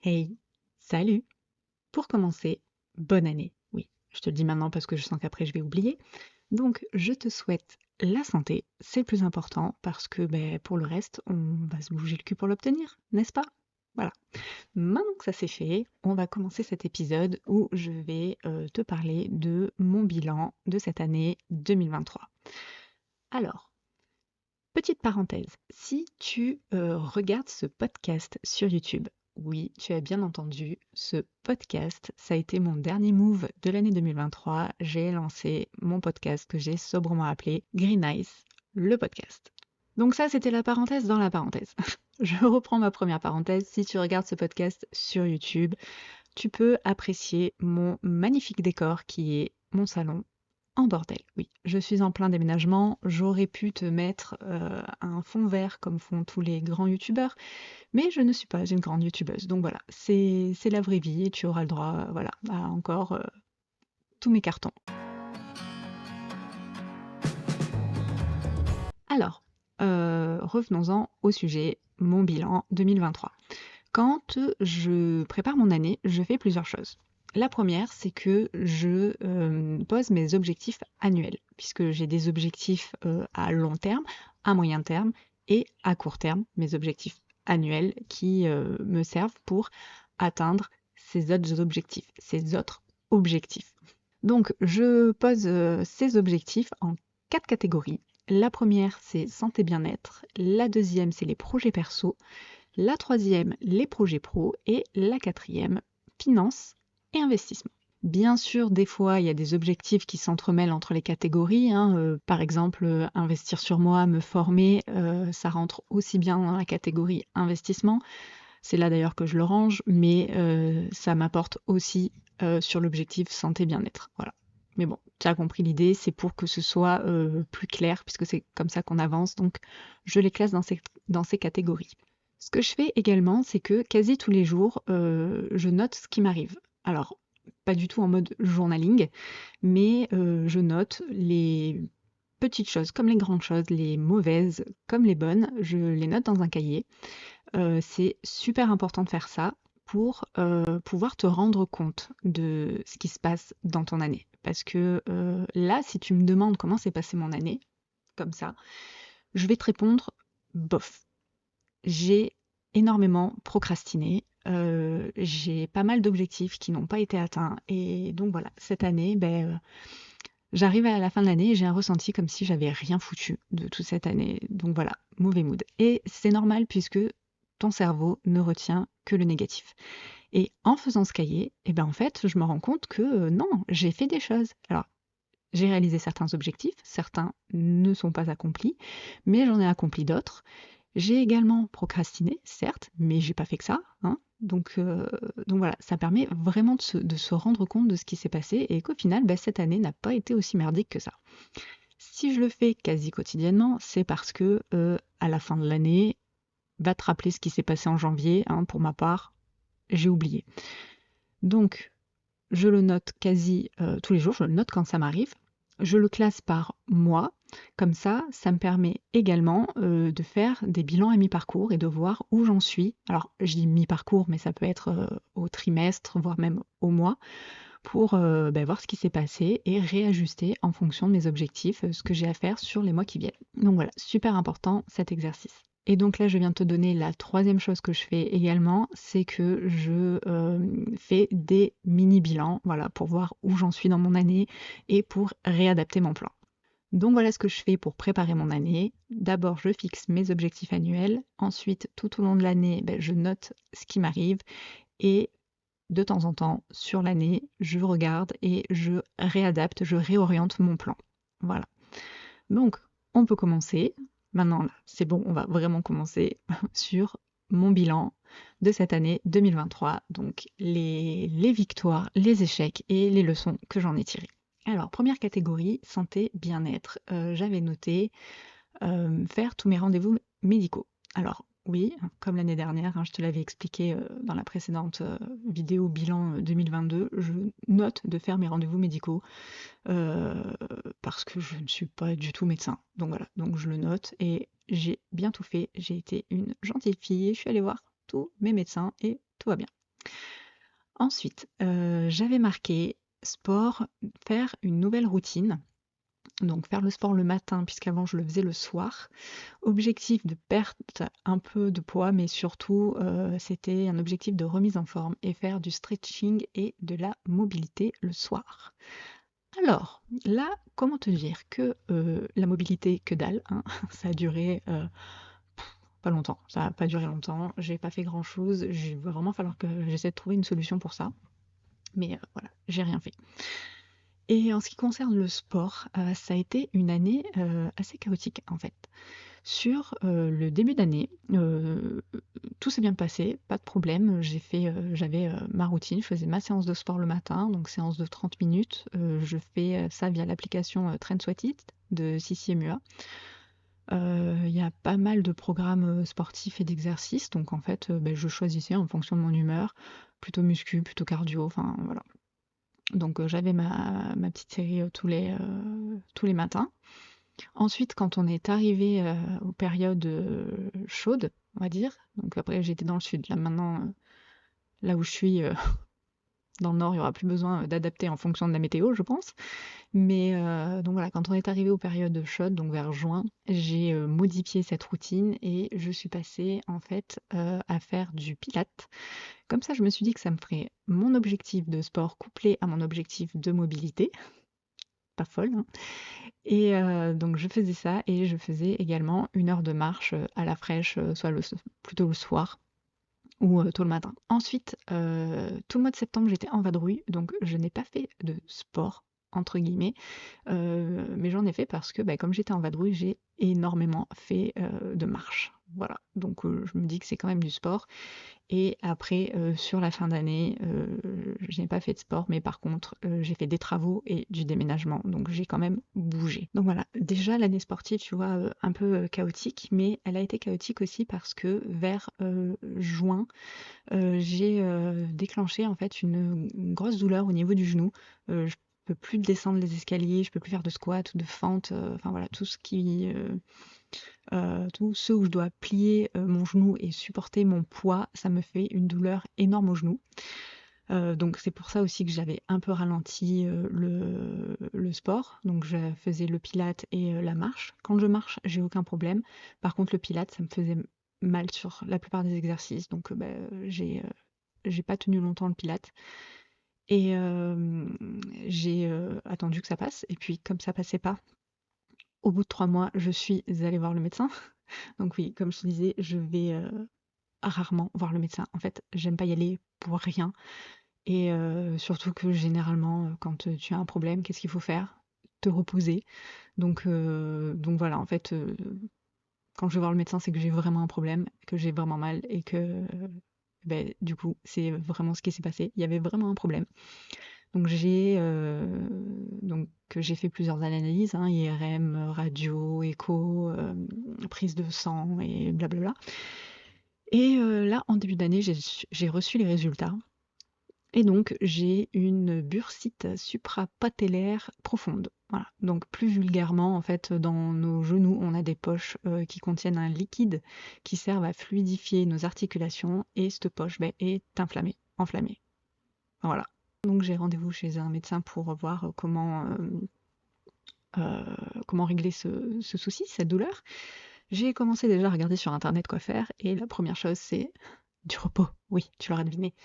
Hey, salut! Pour commencer, bonne année. Oui, je te le dis maintenant parce que je sens qu'après je vais oublier. Donc, je te souhaite la santé, c'est le plus important parce que pour le reste, on va se bouger le cul pour l'obtenir, n'est-ce pas? Voilà. Maintenant que ça c'est fait, on va commencer cet épisode où je vais te parler de mon bilan de cette année 2023. Alors, petite parenthèse, si tu regardes ce podcast sur YouTube, oui, tu as bien entendu, ce podcast, ça a été mon dernier move de l'année 2023. J'ai lancé mon podcast que j'ai sobrement appelé Green Ice, le podcast. Donc ça, c'était la parenthèse dans la parenthèse. Je reprends ma première parenthèse. Si tu regardes ce podcast sur YouTube, tu peux apprécier mon magnifique décor qui est mon salon en bordel, oui. Je suis en plein déménagement, j'aurais pu te mettre un fond vert comme font tous les grands youtubeurs, mais je ne suis pas une grande youtubeuse. Donc voilà, c'est la vraie vie et tu auras le droit, voilà, à encore tous mes cartons. Alors, revenons-en au sujet, mon bilan 2023. Quand je prépare mon année, je fais plusieurs choses. La première, c'est que je pose mes objectifs annuels, puisque j'ai des objectifs à long terme, à moyen terme et à court terme, mes objectifs annuels qui me servent pour atteindre ces autres objectifs, Donc, je pose ces objectifs en 4 catégories. La première, c'est santé bien-être. La deuxième, c'est les projets perso. La troisième, les projets pro. Et la quatrième, finances et investissement. Bien sûr, des fois, il y a des objectifs qui s'entremêlent entre les catégories, hein. Par exemple, investir sur moi, me former, ça rentre aussi bien dans la catégorie investissement. C'est là d'ailleurs que je le range, mais ça m'apporte aussi sur l'objectif santé bien-être. Voilà. Mais bon, tu as compris l'idée, c'est pour que ce soit plus clair, puisque c'est comme ça qu'on avance. Donc, je les classe dans ces catégories. Ce que je fais également, c'est que quasi tous les jours, je note ce qui m'arrive. Alors, pas du tout en mode journaling, mais je note les petites choses comme les grandes choses, les mauvaises comme les bonnes, je les note dans un cahier. C'est super important de faire ça pour pouvoir te rendre compte de ce qui se passe dans ton année. Parce que là, si tu me demandes comment s'est passée mon année, comme ça, je vais te répondre bof. J'ai énormément procrastiné. J'ai pas mal d'objectifs qui n'ont pas été atteints. Et donc voilà, cette année, j'arrive à la fin de l'année et j'ai un ressenti comme si j'avais rien foutu de toute cette année. Donc voilà, mauvais mood. Et c'est normal puisque ton cerveau ne retient que le négatif. Et en faisant ce cahier, en fait, je me rends compte que non, j'ai fait des choses. Alors, j'ai réalisé certains objectifs, certains ne sont pas accomplis, mais j'en ai accompli d'autres. J'ai également procrastiné, certes, mais j'ai pas fait que ça, hein. Donc voilà, ça permet vraiment de se rendre compte de ce qui s'est passé et qu'au final, cette année n'a pas été aussi merdique que ça. Si je le fais quasi quotidiennement, c'est parce que à la fin de l'année, va te rappeler ce qui s'est passé en janvier, hein, pour ma part, j'ai oublié. Donc, je le note quasi tous les jours, je le note quand ça m'arrive. Je le classe par mois. Comme ça me permet également de faire des bilans à mi-parcours et de voir où j'en suis. Alors, je dis mi-parcours, mais ça peut être au trimestre, voire même au mois, pour voir ce qui s'est passé et réajuster en fonction de mes objectifs ce que j'ai à faire sur les mois qui viennent. Donc voilà, super important cet exercice. Et donc là, je viens de te donner la troisième chose que je fais également, c'est que je fais des mini-bilans, voilà, pour voir où j'en suis dans mon année et pour réadapter mon plan. Donc voilà ce que je fais pour préparer mon année. D'abord, je fixe mes objectifs annuels. Ensuite, tout au long de l'année, je note ce qui m'arrive. Et de temps en temps, sur l'année, je regarde et je réadapte, je réoriente mon plan. Voilà. Donc, on peut commencer. Maintenant, là, c'est bon, on va vraiment commencer sur mon bilan de cette année 2023. Donc, les victoires, les échecs et les leçons que j'en ai tirées. Alors, première catégorie, santé, bien-être. J'avais noté faire tous mes rendez-vous médicaux. Alors, oui, comme l'année dernière, hein, je te l'avais expliqué dans la précédente vidéo bilan 2022, je note de faire mes rendez-vous médicaux euh, parce que je ne suis pas du tout médecin. Donc voilà, donc je le note et j'ai bien tout fait. J'ai été une gentille fille et je suis allée voir tous mes médecins et tout va bien. Ensuite, j'avais marqué sport, faire une nouvelle routine, donc faire le sport le matin puisqu'avant je le faisais le soir. Objectif de perte un peu de poids, mais surtout, c'était un objectif de remise en forme et faire du stretching et de la mobilité le soir. Alors, là, comment te dire que, la mobilité, que dalle, hein, ça a duré, pas longtemps, ça a pas duré longtemps, j'ai pas fait grand-chose, il va vraiment falloir que j'essaie de trouver une solution pour ça, mais voilà, j'ai rien fait. Et en ce qui concerne le sport, ça a été une année, assez chaotique, en fait. Sur, le début d'année, tout s'est bien passé, pas de problème. J'avais, ma routine, je faisais ma séance de sport le matin, donc séance de 30 minutes. Je fais, ça via l'application, Train Sweat It de Sissi MUA. Il y a pas mal de programmes, sportifs et d'exercices, donc en fait, je choisissais en fonction de mon humeur, plutôt muscu, plutôt cardio, enfin voilà. Donc j'avais ma petite série, tous les matins. Ensuite, quand on est arrivé aux périodes chaudes, on va dire, donc après j'étais dans le sud, là maintenant, là où je suis, dans le nord, il n'y aura plus besoin d'adapter en fonction de la météo, je pense. Mais donc voilà, quand on est arrivé aux périodes chaudes, donc vers juin, j'ai modifié cette routine et je suis passée en fait à faire du pilate. Comme ça, je me suis dit que ça me ferait mon objectif de sport couplé à mon objectif de mobilité. Pas folle, hein. Et donc je faisais ça et je faisais également 1 heure de marche, à la fraîche, soit plutôt le soir ou tôt le matin. Ensuite, tout le mois de septembre, j'étais en vadrouille, donc je n'ai pas fait de «sport» entre guillemets, mais j'en ai fait parce que, comme j'étais en vadrouille, j'ai énormément fait, de marche. Voilà, donc je me dis que c'est quand même du sport et après, sur la fin d'année, je n'ai pas fait de sport, mais par contre, j'ai fait des travaux et du déménagement, donc j'ai quand même bougé. Donc voilà, déjà l'année sportive, tu vois, un peu, chaotique, mais elle a été chaotique aussi parce que vers, juin, j'ai, déclenché en fait une grosse douleur au niveau du genou. Je peux plus descendre les escaliers, je peux plus faire de squat ou de fente, enfin voilà, tous ceux où je dois plier mon genou et supporter mon poids, ça me fait une douleur énorme au genou. Donc c'est pour ça aussi que j'avais un peu ralenti le sport. Donc je faisais le pilate et la marche. Quand je marche, j'ai aucun problème. Par contre, le pilate, ça me faisait mal sur la plupart des exercices. Donc j'ai pas tenu longtemps le pilate. Et j'ai attendu que ça passe. Et puis comme ça passait pas, au bout de 3 mois, je suis allée voir le médecin. Donc oui, comme je te disais, je vais rarement voir le médecin. En fait, j'aime pas y aller pour rien. Et surtout que généralement, quand tu as un problème, qu'est-ce qu'il faut faire? Te reposer. Donc voilà, en fait, quand je vais voir le médecin, c'est que j'ai vraiment un problème, que j'ai vraiment mal et que, du coup, c'est vraiment ce qui s'est passé. Il y avait vraiment un problème. Donc j'ai fait plusieurs analyses, hein, IRM, radio, écho, prise de sang et blablabla. Et là, en début d'année, j'ai reçu les résultats. Et donc, j'ai une bursite suprapatellaire profonde. Voilà. Donc, plus vulgairement, en fait, dans nos genoux, on a des poches qui contiennent un liquide qui servent à fluidifier nos articulations. Et cette poche est inflammée, enflammée. Voilà. Donc, j'ai rendez-vous chez un médecin pour voir comment régler ce souci, cette douleur. J'ai commencé déjà à regarder sur internet quoi faire. Et la première chose, c'est du repos. Oui, tu l'auras deviné.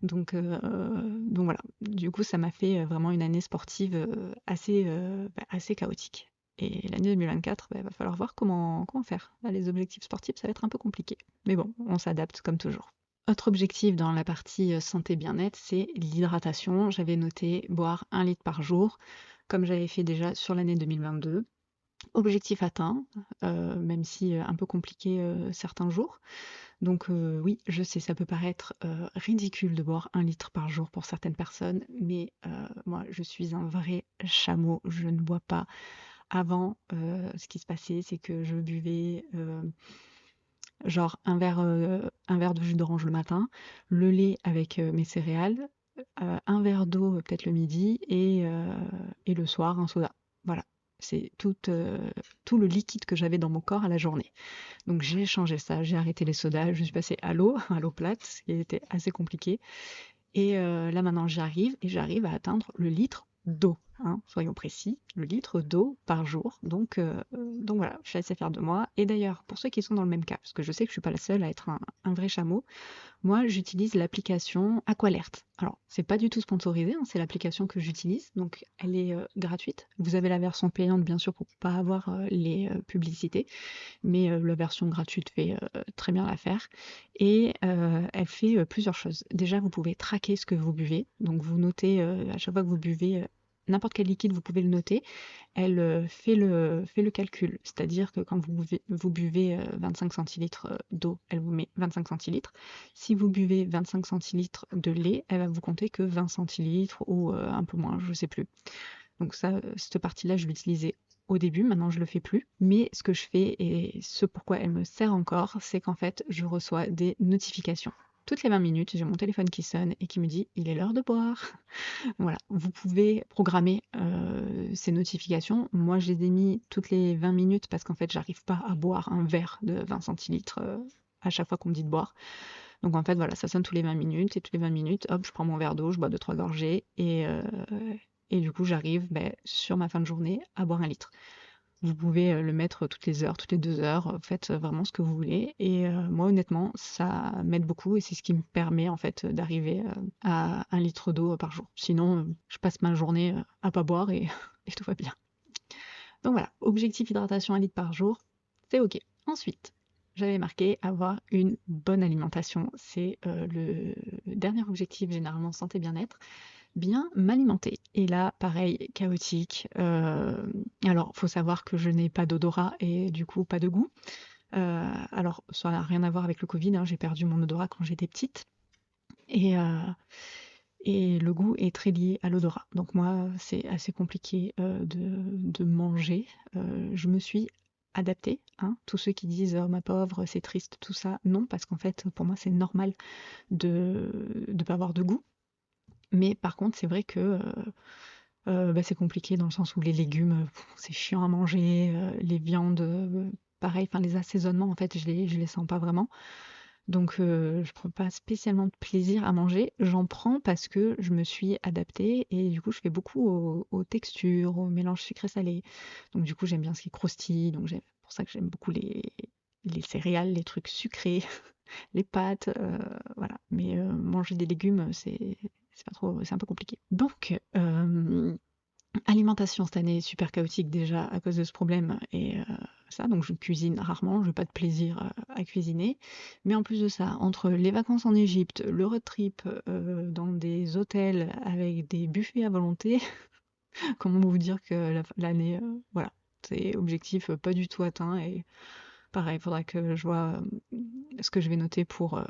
Donc voilà. Du coup, ça m'a fait vraiment une année sportive assez chaotique. Et l'année 2024, va falloir voir comment faire. Là, les objectifs sportifs, ça va être un peu compliqué. Mais bon, on s'adapte comme toujours. Autre objectif dans la partie santé bien-être, c'est l'hydratation. J'avais noté boire 1 litre par jour, comme j'avais fait déjà sur l'année 2022. Objectif atteint, même si un peu compliqué certains jours. Donc oui, je sais, ça peut paraître ridicule de boire 1 litre par jour pour certaines personnes, mais moi, je suis un vrai chameau. Je ne bois pas. Avant, ce qui se passait, c'est que je buvais genre un verre de jus d'orange le matin, le lait avec mes céréales, un verre d'eau peut-être le midi et le soir un soda. Voilà, c'est tout le liquide que j'avais dans mon corps à la journée. Donc j'ai changé ça, j'ai arrêté les sodas, je suis passée à l'eau, à l'eau plate, ce qui était assez compliqué. Et là maintenant j'y arrive et j'arrive à atteindre le litre d'eau, hein, soyons précis, le litre d'eau par jour. Donc voilà, je suis assez fière de moi. Et d'ailleurs, pour ceux qui sont dans le même cas, parce que je sais que je suis pas la seule à être un vrai chameau, moi, j'utilise l'application Aqualert. Alors, c'est pas du tout sponsorisé, hein, c'est l'application que j'utilise, donc elle est gratuite. Vous avez la version payante, bien sûr, pour pas avoir les publicités, mais la version gratuite fait très bien l'affaire. Et elle fait plusieurs choses. Déjà, vous pouvez traquer ce que vous buvez, donc vous notez à chaque fois que vous buvez n'importe quel liquide, vous pouvez le noter. Elle fait le calcul, c'est-à-dire que quand vous buvez 25 centilitres d'eau, elle vous met 25 centilitres. Si vous buvez 25 centilitres de lait, elle va vous compter que 20 centilitres ou un peu moins, je sais plus. Donc ça, cette partie-là, je l'utilisais au début, maintenant je le fais plus. Mais ce que je fais et ce pourquoi elle me sert encore, c'est qu'en fait, je reçois des notifications. Toutes les 20 minutes, j'ai mon téléphone qui sonne et qui me dit il est l'heure de boire. Voilà, vous pouvez programmer ces notifications. Moi, je les ai mis toutes les 20 minutes parce qu'en fait, j'arrive pas à boire un verre de 20 centilitres à chaque fois qu'on me dit de boire. Donc en fait, voilà, ça sonne tous les 20 minutes et toutes les 20 minutes, hop, je prends mon verre d'eau, je bois deux trois gorgées et du coup, j'arrive sur ma fin de journée à boire un litre. Vous pouvez le mettre toutes les heures, toutes les 2 heures, faites vraiment ce que vous voulez. Et moi, honnêtement, ça m'aide beaucoup et c'est ce qui me permet en fait d'arriver à 1 litre d'eau par jour. Sinon, je passe ma journée à pas boire et, et tout va bien. Donc voilà, objectif hydratation 1 litre par jour, c'est ok. Ensuite, j'avais marqué avoir une bonne alimentation. C'est le dernier objectif, généralement santé bien-être. Bien m'alimenter. Et là, pareil, chaotique. Alors, faut savoir que je n'ai pas d'odorat et du coup pas de goût. Alors, ça n'a rien à voir avec le Covid, hein, j'ai perdu mon odorat quand j'étais petite. Et, euh, et le goût est très lié à l'odorat. Donc moi, c'est assez compliqué de manger. Je me suis adaptée, hein. Tous ceux qui disent «Oh ma pauvre, c'est triste, tout ça», non, parce qu'en fait, pour moi, c'est normal de ne pas avoir de goût. Mais par contre, c'est vrai que c'est compliqué dans le sens où les légumes, c'est chiant à manger, les viandes, pareil, enfin les assaisonnements en fait, je les sens pas vraiment. Donc je prends pas spécialement de plaisir à manger. J'en prends parce que je me suis adaptée et du coup, je fais beaucoup aux textures, aux mélanges sucré-salé. Donc du coup, j'aime bien ce qui croustille, donc c'est pour ça que j'aime beaucoup les céréales, les trucs sucrés, les pâtes, voilà. Mais manger des légumes, c'est pas trop, c'est un peu compliqué. Donc alimentation cette année super chaotique déjà à cause de ce problème et ça, donc je cuisine rarement, je n'ai pas de plaisir à cuisiner. Mais en plus de ça, entre les vacances en Égypte, le road trip dans des hôtels avec des buffets à volonté, comment vous dire que l'année, voilà, c'est objectif pas du tout atteint et pareil, il faudra que je vois ce que je vais noter pour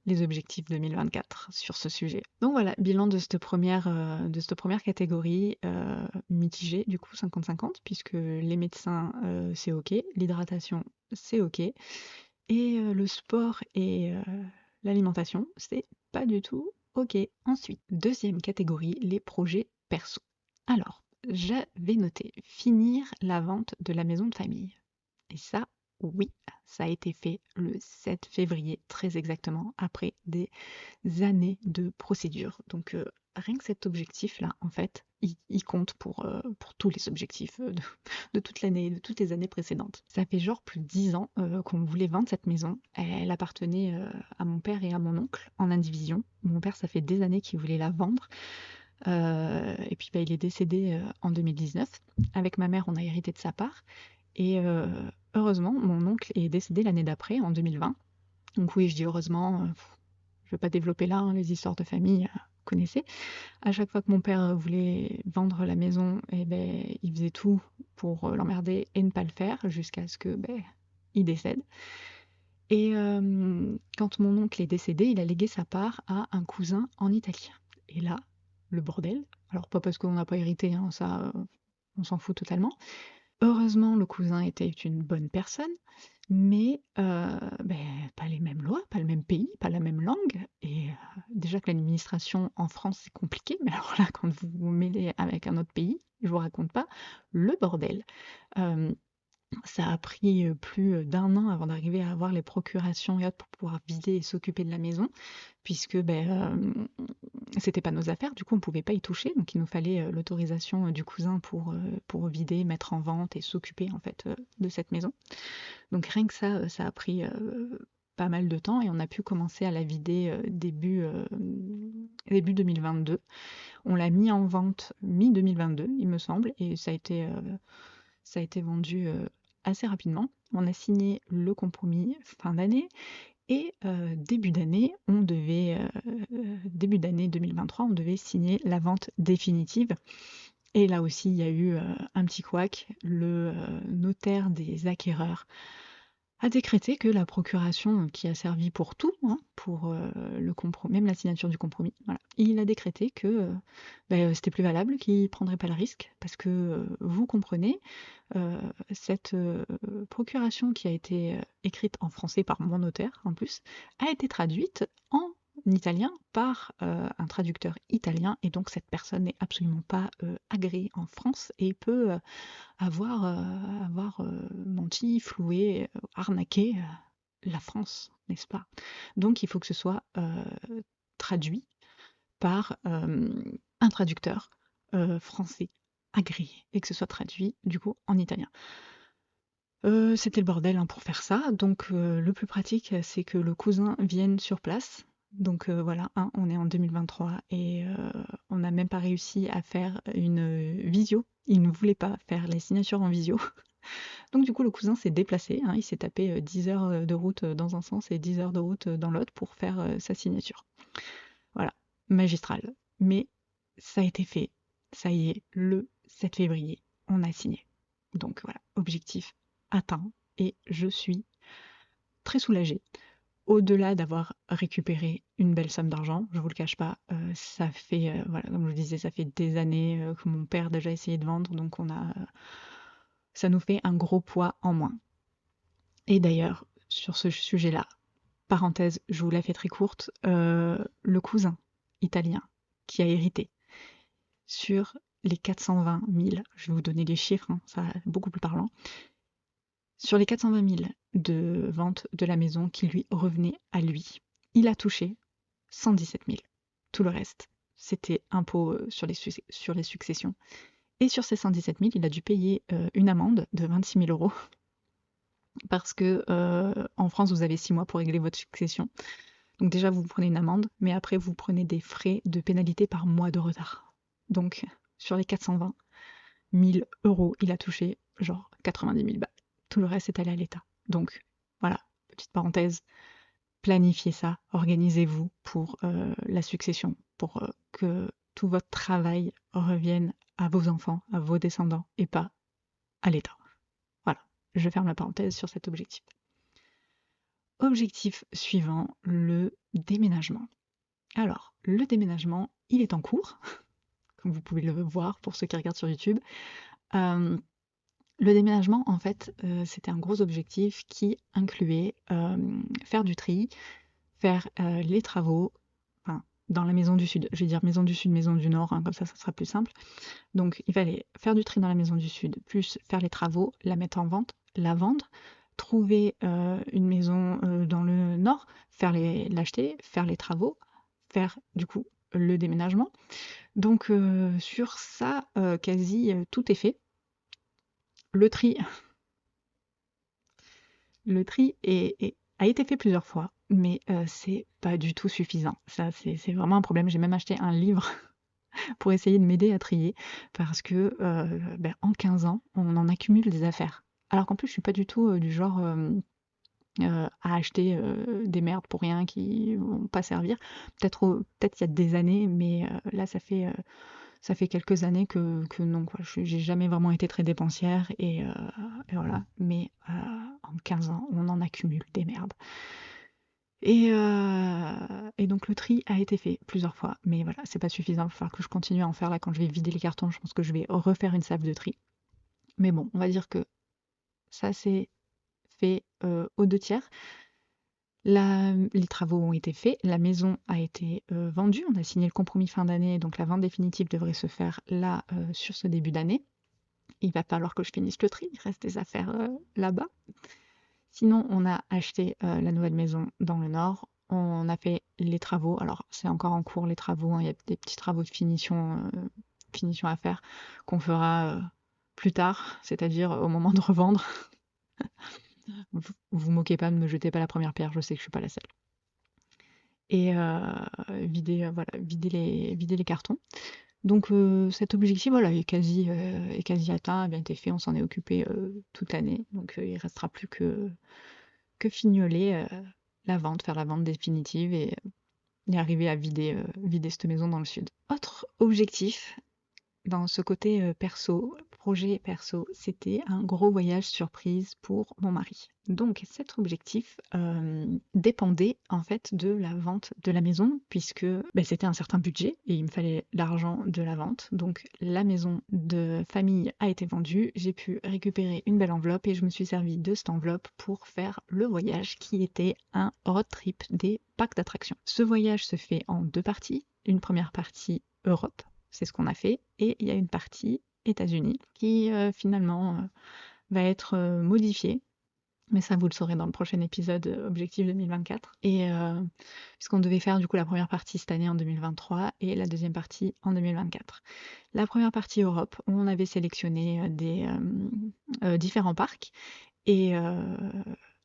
les objectifs 2024 sur ce sujet. Donc voilà, bilan de cette première catégorie mitigée, du coup 50-50, puisque les médecins c'est ok, l'hydratation c'est ok, et le sport et l'alimentation c'est pas du tout ok. Ensuite, deuxième catégorie, les projets perso. Alors, j'avais noté finir la vente de la maison de famille. Et ça, oui, ça a été fait le 7 février, très exactement, après des années de procédure. Donc rien que cet objectif-là, en fait, il compte pour tous les objectifs de toute l'année, de toutes les années précédentes. Ça fait genre plus de 10 ans qu'on voulait vendre cette maison. Elle appartenait à mon père et à mon oncle en indivision. Mon père, ça fait des années qu'il voulait la vendre. Et puis il est décédé en 2019. Avec ma mère, on a hérité de sa part. Et heureusement, mon oncle est décédé l'année d'après, en 2020. Donc oui, je dis heureusement, je ne vais pas développer là, hein, les histoires de famille, vous connaissez. À chaque fois que mon père voulait vendre la maison, eh ben, il faisait tout pour l'emmerder et ne pas le faire, jusqu'à ce que il décède. Et quand mon oncle est décédé, il a légué sa part à un cousin en Italie. Et là, le bordel. Alors pas parce qu'on n'a pas hérité, hein, ça, on s'en fout totalement. Heureusement, le cousin était une bonne personne, mais pas les mêmes lois, pas le même pays, pas la même langue. Et déjà que l'administration en France, c'est compliqué, mais alors là, quand vous vous mêlez avec un autre pays, je vous raconte pas le bordel. Euh, Ça a pris plus d'1 an avant d'arriver à avoir les procurations et autres pour pouvoir vider et s'occuper de la maison, puisque c'était pas nos affaires, du coup on pouvait pas y toucher, donc il nous fallait l'autorisation du cousin pour vider, mettre en vente et s'occuper en fait de cette maison. Donc rien que ça, ça a pris pas mal de temps et on a pu commencer à la vider début 2022. On l'a mis en vente mi-2022, il me semble, et ça a été vendu assez rapidement. On a signé le compromis fin d'année et début d'année 2023, on devait signer la vente définitive. Et là aussi, il y a eu un petit couac. Le notaire des acquéreurs a décrété que la procuration qui a servi pour tout, hein, pour le compromis, même la signature du compromis, voilà, il a décrété que c'était plus valable, qu'il ne prendrait pas le risque, parce que vous comprenez, cette procuration qui a été écrite en français par mon notaire en plus, a été traduite en italien par un traducteur italien, et donc cette personne n'est absolument pas agréée en France et peut avoir menti, floué, arnaqué la France, n'est-ce pas? Donc il faut que ce soit traduit par un traducteur français agréé et que ce soit traduit du coup en italien. C'était le bordel hein, pour faire ça, donc le plus pratique c'est que le cousin vienne sur place. Donc voilà, hein, on est en 2023 et on n'a même pas réussi à faire une visio. Il ne voulait pas faire les signatures en visio. Donc du coup, le cousin s'est déplacé, hein, il s'est tapé 10 heures de route dans un sens et 10 heures de route dans l'autre pour faire sa signature. Voilà, magistral. Mais ça a été fait, ça y est, le 7 février, on a signé. Donc voilà, objectif atteint et je suis très soulagée. Au-delà d'avoir récupéré une belle somme d'argent, je vous le cache pas, ça fait, voilà, comme je vous disais, ça fait des années que mon père a déjà essayé de vendre, donc ça nous fait un gros poids en moins. Et d'ailleurs, sur ce sujet-là, parenthèse, je vous la fais très courte, le cousin italien qui a hérité sur les 420 000, je vais vous donner les chiffres, hein, ça va être beaucoup plus parlant, sur les 420 000 de vente de la maison qui lui revenaient à lui, il a touché 117 000. Tout le reste, c'était impôt sur les successions. Et sur ces 117 000, il a dû payer une amende de 26 000 euros parce que en France, vous avez 6 mois pour régler votre succession. Donc déjà, vous prenez une amende, mais après, vous prenez des frais de pénalité par mois de retard. Donc, sur les 420 000 euros, il a touché genre 90 000 balles. Tout le reste est allé à l'État. Donc, voilà, petite parenthèse, planifiez ça, organisez-vous pour la succession, pour que tout votre travail revienne à vos enfants, à vos descendants, et pas à l'État. Voilà, je ferme la parenthèse sur cet objectif. Objectif suivant, le déménagement. Alors, le déménagement, il est en cours, comme vous pouvez le voir pour ceux qui regardent sur YouTube. Le déménagement, en fait, c'était un gros objectif qui incluait faire du tri, faire les travaux, enfin, dans la maison du Sud. Je vais dire maison du Sud, maison du Nord, hein, comme ça sera plus simple. Donc, il fallait faire du tri dans la maison du Sud, plus faire les travaux, la mettre en vente, la vendre, trouver une maison dans le Nord, l'acheter, faire les travaux, faire du coup le déménagement. Donc sur ça, quasi tout est fait. Le tri, le tri a été fait plusieurs fois, mais c'est pas du tout suffisant. Ça, c'est vraiment un problème. J'ai même acheté un livre pour essayer de m'aider à trier, parce que en 15 ans, on en accumule des affaires. Alors qu'en plus, je suis pas du tout du genre à acheter des merdes pour rien qui vont pas servir. Peut-être il y a des années, mais là, ça fait quelques années que non, quoi. J'ai jamais vraiment été très dépensière et voilà. Mais en 15 ans, on en accumule des merdes. Et donc le tri a été fait plusieurs fois, mais voilà, c'est pas suffisant. Il va falloir que je continue à en faire là quand je vais vider les cartons. Je pense que je vais refaire une salve de tri. Mais bon, on va dire que ça c'est fait aux 2 tiers. Les travaux ont été faits, la maison a été vendue, on a signé le compromis fin d'année, donc la vente définitive devrait se faire là sur ce début d'année. il va falloir que je finisse le tri, il reste des affaires là-bas. Sinon, on a acheté la nouvelle maison dans le nord. On a fait les travaux. Alors, c'est encore en cours les travaux, hein. Il y a des petits travaux de finition à faire qu'on fera plus tard, c'est-à-dire au moment de revendre. Vous moquez pas, ne me jetez pas la première pierre, je sais que je suis pas la seule. Et vider les cartons. Donc cet objectif, voilà, est quasi atteint, a bien été fait, on s'en est occupé toute l'année. Donc il restera plus que fignoler la vente, faire la vente définitive et arriver à vider cette maison dans le sud. Autre objectif, dans ce côté perso, projet perso, c'était un gros voyage surprise pour mon mari. Donc cet objectif dépendait en fait de la vente de la maison puisque c'était un certain budget et il me fallait l'argent de la vente. Donc la maison de famille a été vendue, j'ai pu récupérer une belle enveloppe et je me suis servi de cette enveloppe pour faire le voyage qui était un road trip des parcs d'attractions. Ce voyage se fait en deux parties. Une première partie Europe, c'est ce qu'on a fait. Et il y a une partie États-Unis qui finalement va être modifiée. Mais ça, vous le saurez dans le prochain épisode Objectif 2024. Et puisqu'on devait faire du coup la première partie cette année en 2023 et la deuxième partie en 2024. La première partie Europe, on avait sélectionné des différents parcs et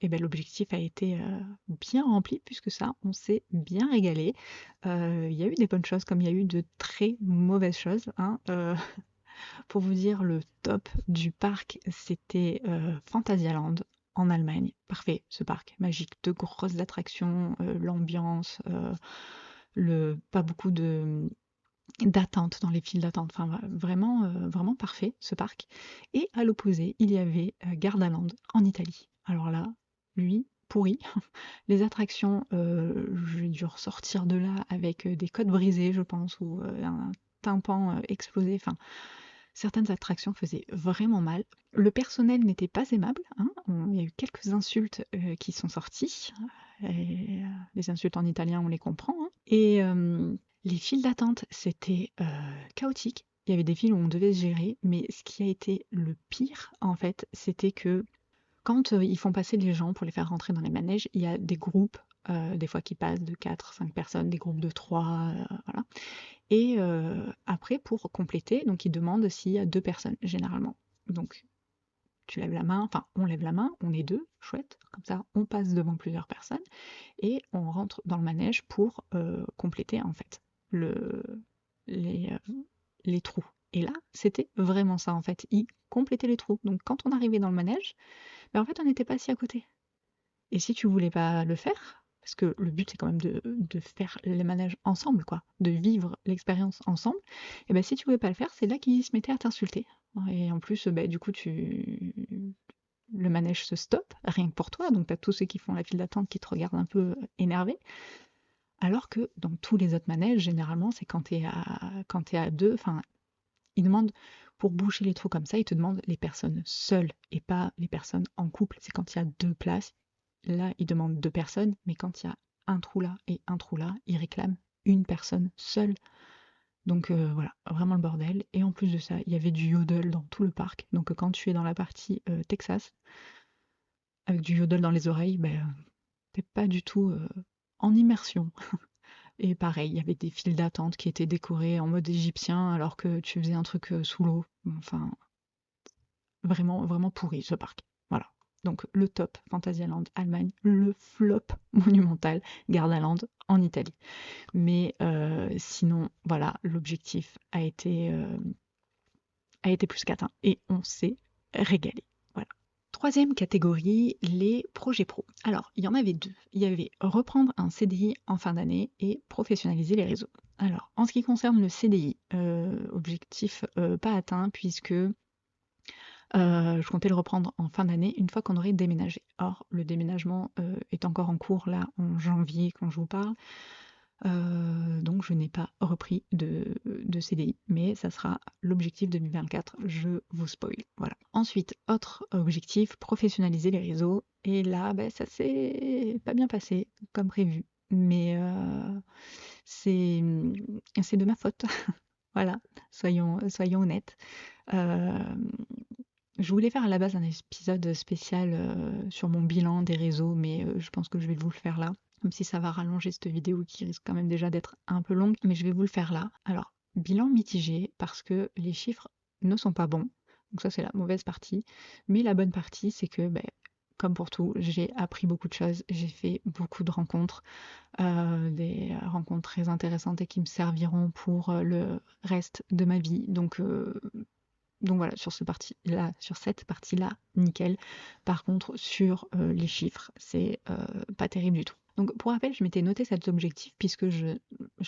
l'objectif a été bien rempli puisque ça, on s'est bien régalé. Il y a eu des bonnes choses comme il y a eu de très mauvaises choses, hein. Pour vous dire, le top du parc, c'était Phantasialand en Allemagne. Parfait, ce parc magique, de grosses attractions, l'ambiance, pas beaucoup d'attente dans les files d'attente. Enfin, vraiment, vraiment parfait ce parc. Et à l'opposé, il y avait Gardaland en Italie. Alors là, lui, pourri. Les attractions, j'ai dû ressortir de là avec des côtes brisées, je pense, ou un tympan explosé. Enfin, certaines attractions faisaient vraiment mal. Le personnel n'était pas aimable, hein. Il y a eu quelques insultes qui sont sorties. Et, les insultes en italien, on les comprend, hein. Et les files d'attente, c'était chaotique. Il y avait des files où on devait se gérer, mais ce qui a été le pire, en fait, c'était que quand ils font passer les gens pour les faire rentrer dans les manèges, il y a des groupes, des fois qui passent de 4, 5 personnes, des groupes de 3, voilà. Et après, pour compléter, donc ils demandent s'il y a 2 personnes, généralement. Donc tu lèves la main, enfin on lève la main, on est 2, chouette, comme ça on passe devant plusieurs personnes et on rentre dans le manège pour compléter en fait le, les, les trous. Et là, c'était vraiment ça en fait, ils complétaient les trous. Donc quand on arrivait dans le manège, en fait on n'était pas assis à côté. Et si tu voulais pas le faire, parce que le but c'est quand même de faire les manèges ensemble, quoi, de vivre l'expérience ensemble, et ben si tu voulais pas le faire, c'est là qu'ils se mettaient à t'insulter. Et en plus, du coup, le manège se stoppe, rien que pour toi, donc t'as tous ceux qui font la file d'attente qui te regardent un peu énervé. Alors que dans tous les autres manèges, généralement, c'est quand t'es à deux, enfin, ils demandent, pour boucher les trous comme ça, ils te demandent les personnes seules et pas les personnes en couple. C'est quand il y a 2 places. Là, ils demandent 2 personnes, mais quand il y a un trou là et un trou là, ils réclament une personne seule. Donc voilà, vraiment le bordel. Et en plus de ça, il y avait du yodel dans tout le parc. Donc quand tu es dans la partie Texas, avec du yodel dans les oreilles, t'es pas du tout en immersion. Et pareil, il y avait des files d'attente qui étaient décorées en mode égyptien alors que tu faisais un truc sous l'eau. Enfin, vraiment, vraiment pourri ce parc. Voilà. Donc le top, Phantasialand, Allemagne, le flop monumental, Gardaland en Italie. Mais sinon, voilà, l'objectif a été plus qu'atteint et on s'est régalé. Voilà. Troisième catégorie, les projets pro. Alors, il y en avait deux. Il y avait reprendre un CDI en fin d'année et professionnaliser les réseaux. Alors, en ce qui concerne le CDI, objectif pas atteint puisque je comptais le reprendre en fin d'année une fois qu'on aurait déménagé. Or, le déménagement est encore en cours là en janvier quand je vous parle. Donc je n'ai pas repris de CDI, mais ça sera l'objectif 2024, je vous spoil. Voilà. Ensuite, autre objectif, professionnaliser les réseaux. Et là, ça s'est pas bien passé comme prévu. Mais c'est de ma faute. Voilà, soyons honnêtes. Hem, je voulais faire à la base un épisode spécial, sur mon bilan des réseaux, mais je pense que je vais vous le faire là, même si ça va rallonger cette vidéo qui risque quand même déjà d'être un peu longue, mais je vais vous le faire là. Alors, bilan mitigé parce que les chiffres ne sont pas bons, donc ça c'est la mauvaise partie, mais la bonne partie c'est que, beh, comme pour tout, j'ai appris beaucoup de choses, j'ai fait beaucoup de rencontres, des rencontres très intéressantes et qui me serviront pour, le reste de ma vie, donc voilà, sur cette partie-là, nickel. Par contre, sur les chiffres, c'est pas terrible du tout. Donc pour rappel, je m'étais noté cet objectif puisque je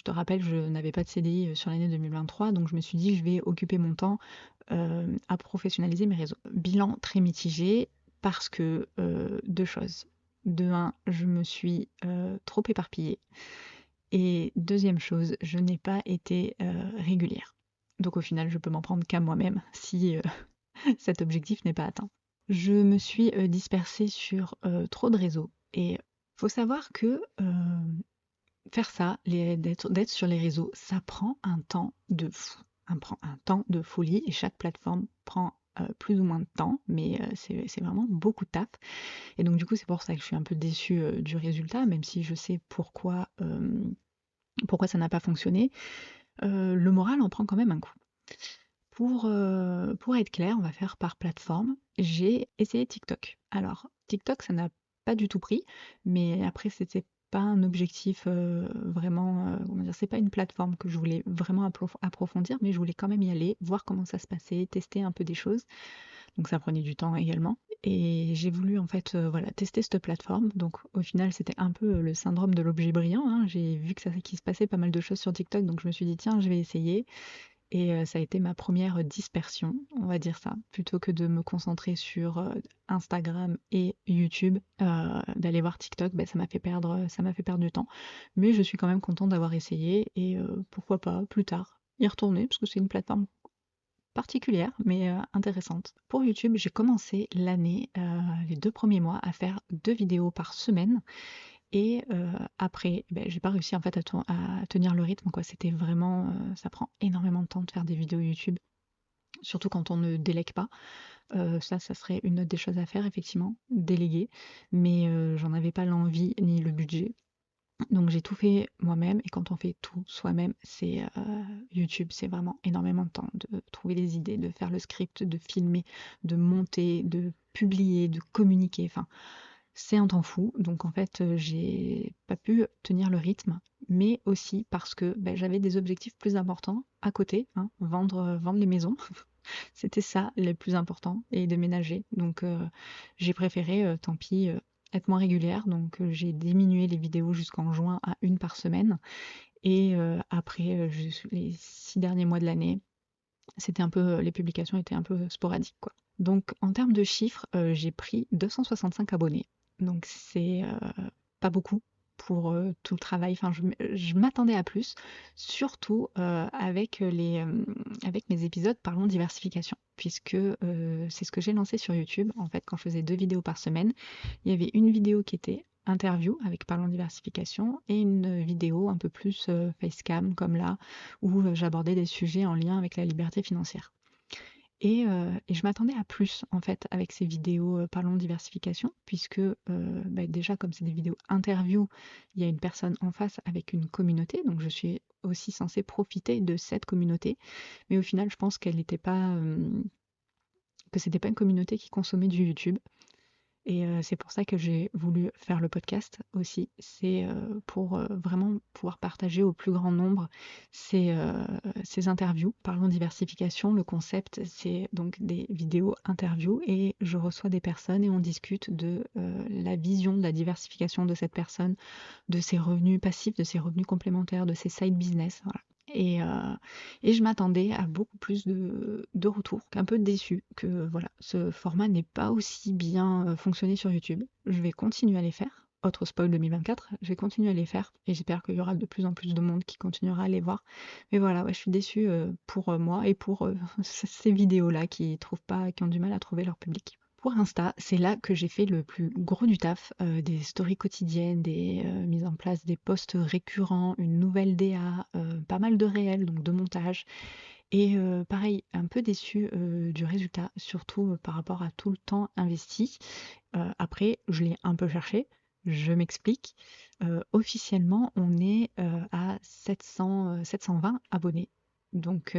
te rappelle, je n'avais pas de CDI sur l'année 2023, donc je me suis dit je vais occuper mon temps à professionnaliser mes réseaux. Bilan très mitigé parce que deux choses. De un, je me suis trop éparpillée. Et deuxième chose, je n'ai pas été régulière. Donc au final, je peux m'en prendre qu'à moi-même si cet objectif n'est pas atteint. Je me suis dispersée sur trop de réseaux et faut savoir que faire ça, d'être sur les réseaux, ça prend un temps de fou, prend un temps de folie et chaque plateforme prend plus ou moins de temps, mais c'est vraiment beaucoup de taf. Et donc du coup, c'est pour ça que je suis un peu déçue du résultat, même si je sais pourquoi ça n'a pas fonctionné. Le moral en prend quand même un coup. Pour être clair, on va faire par plateforme. J'ai essayé TikTok. Alors, TikTok, ça n'a pas du tout pris, mais après, c'était pas un objectif vraiment, comment dire, c'est pas une plateforme que je voulais vraiment approfondir, mais je voulais quand même y aller, voir comment ça se passait, tester un peu des choses. Donc ça prenait du temps également. Et j'ai voulu en fait voilà, tester cette plateforme. Donc au final, c'était un peu le syndrome de l'objet brillant, hein. J'ai vu qu'il se passait pas mal de choses sur TikTok, donc je me suis dit tiens, je vais essayer. Et ça a été ma première dispersion, on va dire ça, plutôt que de me concentrer sur Instagram et YouTube, d'aller voir TikTok, bah, ça m'a fait perdre du temps. Mais je suis quand même contente d'avoir essayé et pourquoi pas plus tard y retourner parce que c'est une plateforme particulière mais intéressante. Pour YouTube, j'ai commencé l'année, les 2 premiers mois à faire 2 vidéos par semaine et après, beh, j'ai pas réussi en fait à tenir le rythme quoi. C'était vraiment, ça prend énormément de temps de faire des vidéos YouTube, surtout quand on ne délègue pas. Ça serait une autre des choses à faire effectivement, déléguer, mais j'en avais pas l'envie ni le budget. Donc j'ai tout fait moi-même et quand on fait tout soi-même, c'est YouTube, c'est vraiment énormément de temps de trouver des idées, de faire le script, de filmer, de monter, de publier, de communiquer, enfin c'est un temps fou. Donc en fait, j'ai pas pu tenir le rythme, mais aussi parce que, bah, j'avais des objectifs plus importants à côté, hein, vendre les maisons. C'était ça le plus important et déménager. Donc j'ai préféré, tant pis, être moins régulière. Donc j'ai diminué les vidéos jusqu'en juin à une par semaine et après, les 6 derniers mois de l'année, c'était un peu, les publications étaient un peu sporadiques, quoi. Donc en termes de chiffres, j'ai pris 265 abonnés. Donc c'est, pas beaucoup pour, tout le travail. Enfin je m'attendais à plus, surtout, avec mes épisodes Parlons diversification puisque, c'est ce que j'ai lancé sur YouTube. En fait, quand je faisais 2 vidéos par semaine, il y avait une vidéo qui était interview avec Parlons diversification et une vidéo un peu plus, facecam comme là, où j'abordais des sujets en lien avec la liberté financière. Et je m'attendais à plus en fait avec ces vidéos Parlons diversification, puisque bah, déjà comme c'est des vidéos interview, il y a une personne en face avec une communauté, donc je suis aussi censée profiter de cette communauté. Mais au final, je pense qu'elle n'était pas, que c'était pas une communauté qui consommait du YouTube. Et c'est pour ça que j'ai voulu faire le podcast aussi. C'est, pour, vraiment pouvoir partager au plus grand nombre ces, ces interviews. Parlons diversification, le concept, c'est donc des vidéos interviews et je reçois des personnes et on discute de, la vision de la diversification de cette personne, de ses revenus passifs, de ses revenus complémentaires, de ses side business, voilà. Et je m'attendais à beaucoup plus de retours, un peu déçue que voilà, ce format n'ait pas aussi bien fonctionné sur YouTube. Je vais continuer à les faire. Autre spoil 2024, je vais continuer à les faire et j'espère qu'il y aura de plus en plus de monde qui continuera à les voir. Mais voilà, ouais, je suis déçue pour moi et pour ces vidéos-là qui ont du mal à trouver leur public. Pour Insta, c'est là que j'ai fait le plus gros du taf, des stories quotidiennes, des mises en place des posts récurrents, une nouvelle DA, pas mal de réels, donc de montage. Et pareil, un peu déçue, du résultat, surtout, par rapport à tout le temps investi. Après, je l'ai un peu cherché, je m'explique. Officiellement, on est, à 720 abonnés. Donc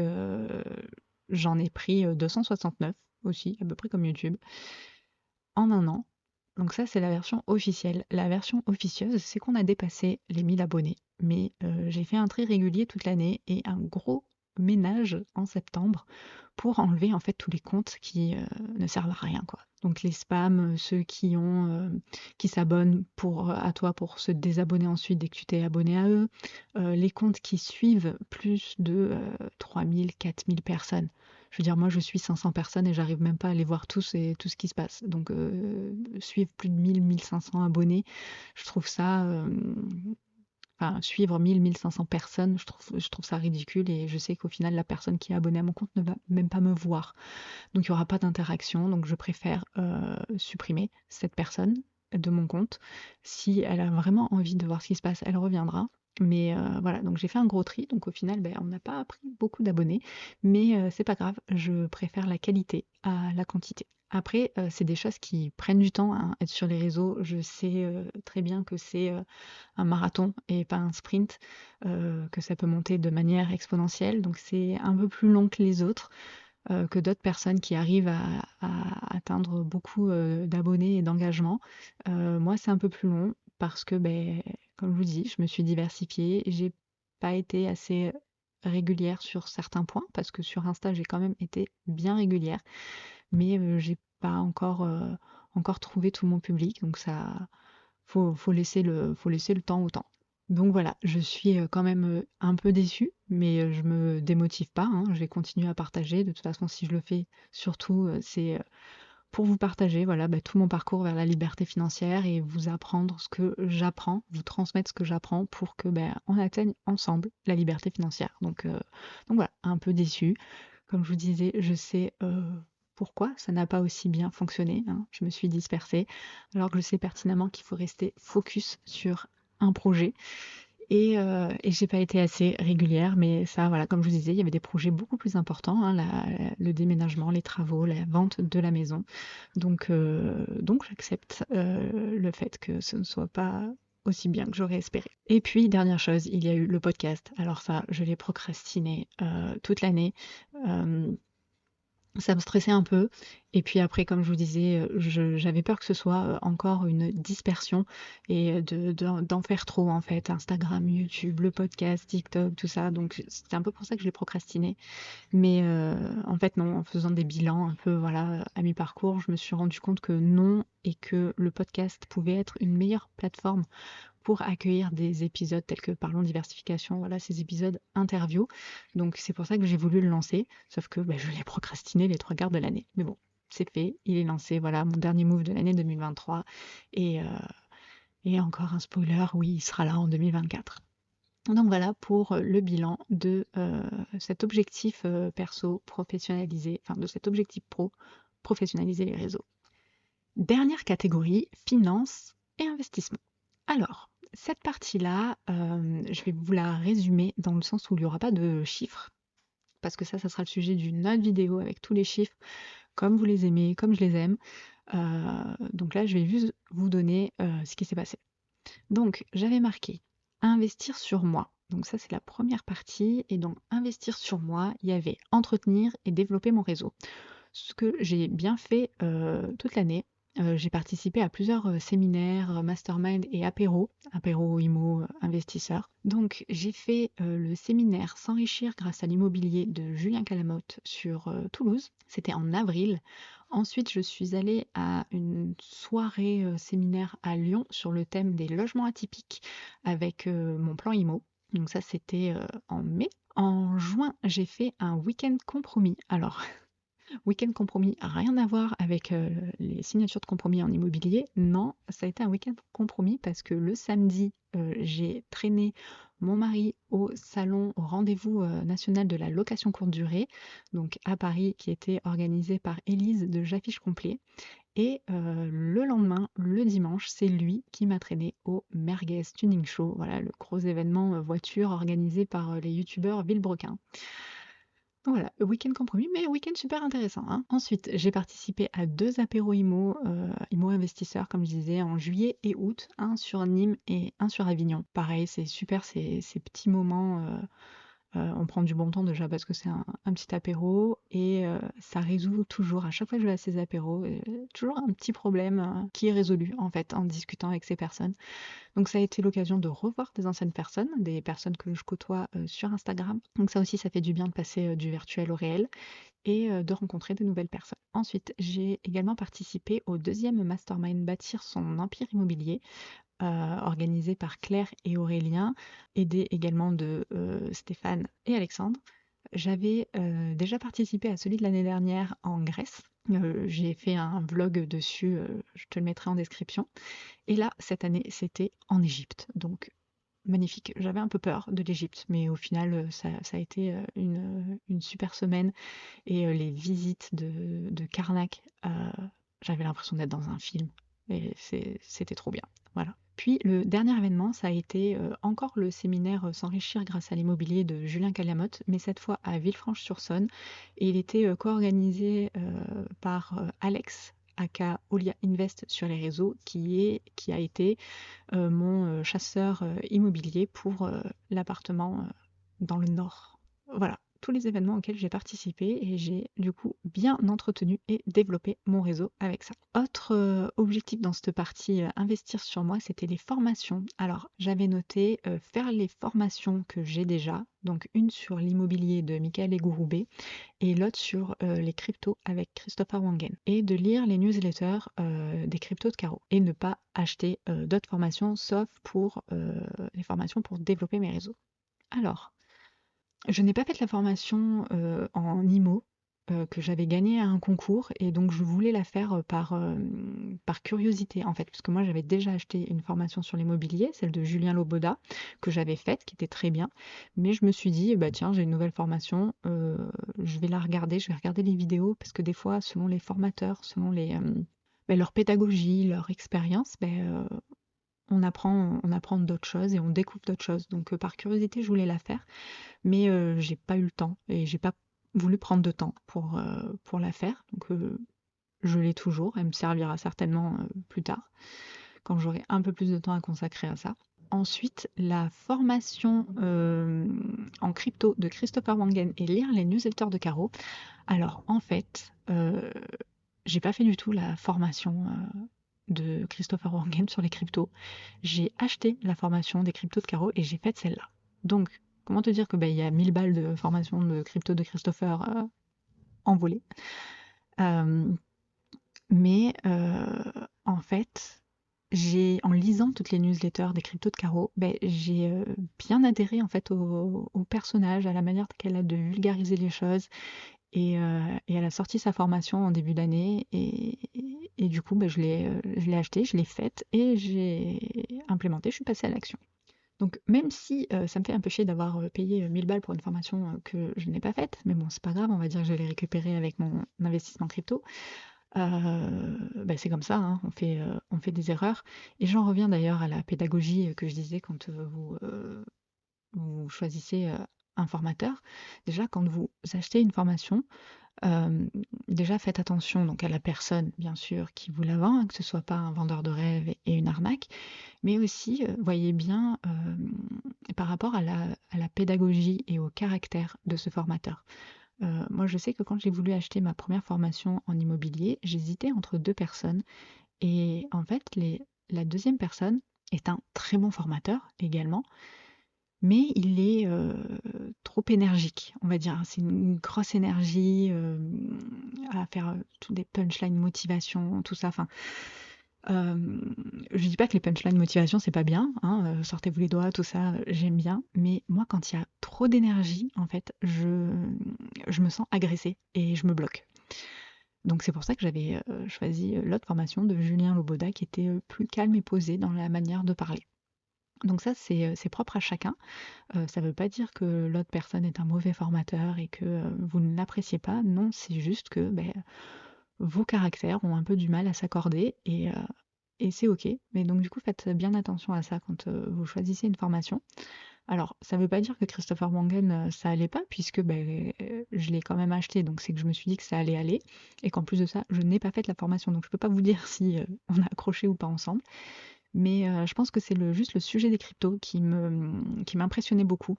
j'en ai pris, 269 aussi, à peu près comme YouTube, en un an. Donc ça, c'est la version officielle. La version officieuse, c'est qu'on a dépassé les 1000 abonnés. Mais j'ai fait un tri régulier toute l'année et un gros ménage en septembre pour enlever en fait tous les comptes qui ne servent à rien, quoi. Donc les spams, ceux qui s'abonnent à toi pour se désabonner ensuite dès que tu t'es abonné à eux, les comptes qui suivent plus de 3000, 4000 personnes. Je veux dire, moi je suis 500 personnes et j'arrive même pas à les voir tous et tout ce qui se passe. Donc suivre plus de 1000, 1500 abonnés, je trouve ça enfin, suivre 1000-1500 personnes, je trouve ça ridicule et je sais qu'au final, la personne qui est abonnée à mon compte ne va même pas me voir. Donc, il n'y aura pas d'interaction. Donc, je préfère supprimer cette personne de mon compte. Si elle a vraiment envie de voir ce qui se passe, elle reviendra. Mais voilà, donc j'ai fait un gros tri. Donc, au final, ben, on n'a pas pris beaucoup d'abonnés. Mais c'est pas grave, je préfère la qualité à la quantité. Après, c'est des choses qui prennent du temps, hein, être sur les réseaux. Je sais très bien que c'est un marathon et pas un sprint, que ça peut monter de manière exponentielle. Donc c'est un peu plus long que les autres, que d'autres personnes qui arrivent à atteindre beaucoup d'abonnés et d'engagement. Moi, c'est un peu plus long parce que, ben, comme je vous dis, je me suis diversifiée. J'ai pas été assez régulière sur certains points parce que sur Insta, j'ai quand même été bien régulière, mais j'ai pas encore trouvé tout mon public. Donc ça, faut laisser le temps au temps. Donc voilà, je suis quand même un peu déçue, mais je me démotive pas, hein, je vais continuer à partager. De toute façon, si je le fais, surtout, c'est pour vous partager, voilà, bah, tout mon parcours vers la liberté financière et vous apprendre ce que j'apprends, vous transmettre ce que j'apprends pour que ben, on atteigne ensemble la liberté financière. Donc voilà, un peu déçue. Comme je vous disais, je sais pourquoi ça n'a pas aussi bien fonctionné, hein. Je me suis dispersée, alors que je sais pertinemment qu'il faut rester focus sur un projet. Et j'ai pas été assez régulière, mais ça, voilà, comme je vous disais, il y avait des projets beaucoup plus importants, hein, le déménagement, les travaux, la vente de la maison. Donc j'accepte le fait que ce ne soit pas aussi bien que j'aurais espéré. Et puis, dernière chose, il y a eu le podcast. Alors ça, je l'ai procrastiné toute l'année. Euh, Ça me stressait un peu et puis après, comme je vous disais, j'avais peur que ce soit, encore une dispersion et d'en faire trop, en fait. Instagram, YouTube, le podcast, TikTok, tout ça, donc c'est un peu pour ça que je l'ai procrastiné. Mais en fait non, en faisant des bilans un peu, voilà, à mi-parcours, je me suis rendu compte que non et que le podcast pouvait être une meilleure plateforme pour accueillir des épisodes tels que Parlons diversification, voilà, ces épisodes interviews. Donc c'est pour ça que j'ai voulu le lancer, sauf que bah, je l'ai procrastiné les trois quarts de l'année. Mais bon, c'est fait, il est lancé, voilà, mon dernier move de l'année 2023. Et, euh, et encore un spoiler, oui, il sera là en 2024. Donc voilà pour le bilan de cet objectif perso professionnalisé, enfin de cet objectif pro, professionnaliser les réseaux. Dernière catégorie, finance et investissement. Alors, cette partie-là, je vais vous la résumer dans le sens où il n'y aura pas de chiffres, parce que ça sera le sujet d'une autre vidéo avec tous les chiffres, comme vous les aimez, comme je les aime. Donc là, je vais juste vous donner ce qui s'est passé. Donc, j'avais marqué investir sur moi. Donc ça, c'est la première partie. Et donc, investir sur moi, il y avait entretenir et développer mon réseau. Ce que j'ai bien fait toute l'année. J'ai participé à plusieurs séminaires, mastermind et apéro IMO, investisseurs. Donc j'ai fait le séminaire S'enrichir grâce à l'immobilier de Julien Calamotte sur Toulouse. C'était en avril. Ensuite, je suis allée à une soirée séminaire à Lyon sur le thème des logements atypiques avec mon plan IMO. Donc ça, c'était en mai. En juin, j'ai fait un week-end compromis. Alors, week-end compromis, rien à voir avec les signatures de compromis en immobilier. Non, ça a été un week-end compromis parce que le samedi, j'ai traîné mon mari au salon, au rendez-vous national de la location courte durée, donc à Paris, qui était organisé par Élise de J'affiche complet. Et le lendemain, le dimanche, c'est lui qui m'a traîné au Merguez Tuning Show, voilà le gros événement voiture organisé par les youtubeurs Villebrequin. Voilà, week-end compromis, mais week-end super intéressant, hein. Ensuite, j'ai participé à 2 apéros IMO, IMO investisseurs comme je disais en juillet et août, un sur Nîmes et un sur Avignon. Pareil, c'est super ces petits moments, on prend du bon temps déjà parce que c'est un petit apéro et ça résout toujours, à chaque fois que je vais à ces apéros, toujours un petit problème, qui est résolu en fait en discutant avec ces personnes. Donc ça a été l'occasion de revoir des anciennes personnes, des personnes que je côtoie, sur Instagram. Donc ça aussi, ça fait du bien de passer, du virtuel au réel et de rencontrer de nouvelles personnes. Ensuite, j'ai également participé au deuxième mastermind Bâtir son empire immobilier, organisé par Claire et Aurélien, aidé également de Stéphane et Alexandre. J'avais déjà participé à celui de l'année dernière en Grèce. J'ai fait un vlog dessus, je te le mettrai en description. Et là, cette année, c'était en Égypte. Donc, magnifique. J'avais un peu peur de l'Égypte, mais au final, ça a été une super semaine. Et les visites de Karnak, j'avais l'impression d'être dans un film. Et c'était trop bien. Voilà. Puis le dernier événement, ça a été encore le séminaire S'enrichir grâce à l'immobilier de Julien Calamotte, mais cette fois à Villefranche-sur-Saône. Et il était co-organisé par Alex, aka Olia Invest sur les réseaux, qui a été mon chasseur immobilier pour l'appartement dans le nord. Voilà, tous les événements auxquels j'ai participé et j'ai du coup bien entretenu et développé mon réseau avec ça. Autre objectif dans cette partie investir sur moi, c'était les formations. Alors j'avais noté faire les formations que j'ai déjà, donc une sur l'immobilier de Michael Egouroubet et l'autre sur les cryptos avec Christopher Wangen. Et de lire les newsletters des cryptos de Caro. Et ne pas acheter d'autres formations, sauf pour les formations pour développer mes réseaux. Alors, je n'ai pas fait la formation en IMO que j'avais gagnée à un concours et donc je voulais la faire par curiosité en fait, puisque moi j'avais déjà acheté une formation sur l'immobilier, celle de Julien Loboda, que j'avais faite, qui était très bien, mais je me suis dit, bah tiens, j'ai une nouvelle formation, je vais la regarder, je vais regarder les vidéos, parce que des fois, selon les formateurs, selon leur pédagogie, leur expérience, on apprend d'autres choses et on découvre d'autres choses. Donc par curiosité, je voulais la faire mais j'ai pas eu le temps et j'ai pas voulu prendre de temps pour la faire. Donc je l'ai toujours, elle me servira certainement plus tard, quand j'aurai un peu plus de temps à consacrer à ça. Ensuite, la formation en crypto de Christopher Wangen et lire les newsletters de Caro. Alors en fait, j'ai pas fait du tout la formation de Christopher Wangen sur les cryptos. J'ai acheté la formation des cryptos de Caro et j'ai fait celle-là. Donc, comment te dire que il y a 1000 balles de formation de crypto de Christopher envolées. Euh, mais en fait, en lisant toutes les newsletters des cryptos de Caro, j'ai bien adhéré en fait au personnage, à la manière qu'elle a de vulgariser les choses. Et elle a sorti sa formation en début d'année et du coup, je l'ai acheté, je l'ai faite et j'ai implémenté, je suis passée à l'action. Donc même si ça me fait un peu chier d'avoir payé 1000 balles pour une formation que je n'ai pas faite, mais bon, c'est pas grave, on va dire que je l'ai récupérée avec mon investissement crypto. C'est comme ça, hein, on fait des erreurs. Et j'en reviens d'ailleurs à la pédagogie que je disais quand vous choisissez un formateur. Déjà, quand vous achetez une formation, Hem, déjà faites attention donc à la personne bien sûr qui vous la vend, hein, que ce soit pas un vendeur de rêve et une arnaque, mais aussi, voyez bien, par rapport à la pédagogie et au caractère de ce formateur. Moi je sais que quand j'ai voulu acheter ma première formation en immobilier, j'hésitais entre 2 personnes et en fait la deuxième personne est un très bon formateur également, mais il est trop énergique, on va dire. C'est une grosse énergie à faire tous des punchlines motivation, tout ça. Enfin, je dis pas que les punchlines motivation c'est pas bien, hein, sortez-vous les doigts, tout ça, j'aime bien. Mais moi, quand il y a trop d'énergie, en fait, je me sens agressée et je me bloque. Donc c'est pour ça que j'avais choisi l'autre formation de Julien Loboda qui était plus calme et posé dans la manière de parler. Donc ça, c'est propre à chacun. Ça veut pas dire que l'autre personne est un mauvais formateur et que, vous ne l'appréciez pas. Non, c'est juste que, vos caractères ont un peu du mal à s'accorder et c'est OK. Mais donc du coup, faites bien attention à ça quand, vous choisissez une formation. Alors, ça veut pas dire que Christopher Wangen, ça allait pas puisque, je l'ai quand même acheté, donc c'est que je me suis dit que ça allait aller et qu'en plus de ça, je n'ai pas fait la formation, donc je peux pas vous dire si, on a accroché ou pas ensemble. Mais, je pense que c'est juste le sujet des cryptos qui m'impressionnait beaucoup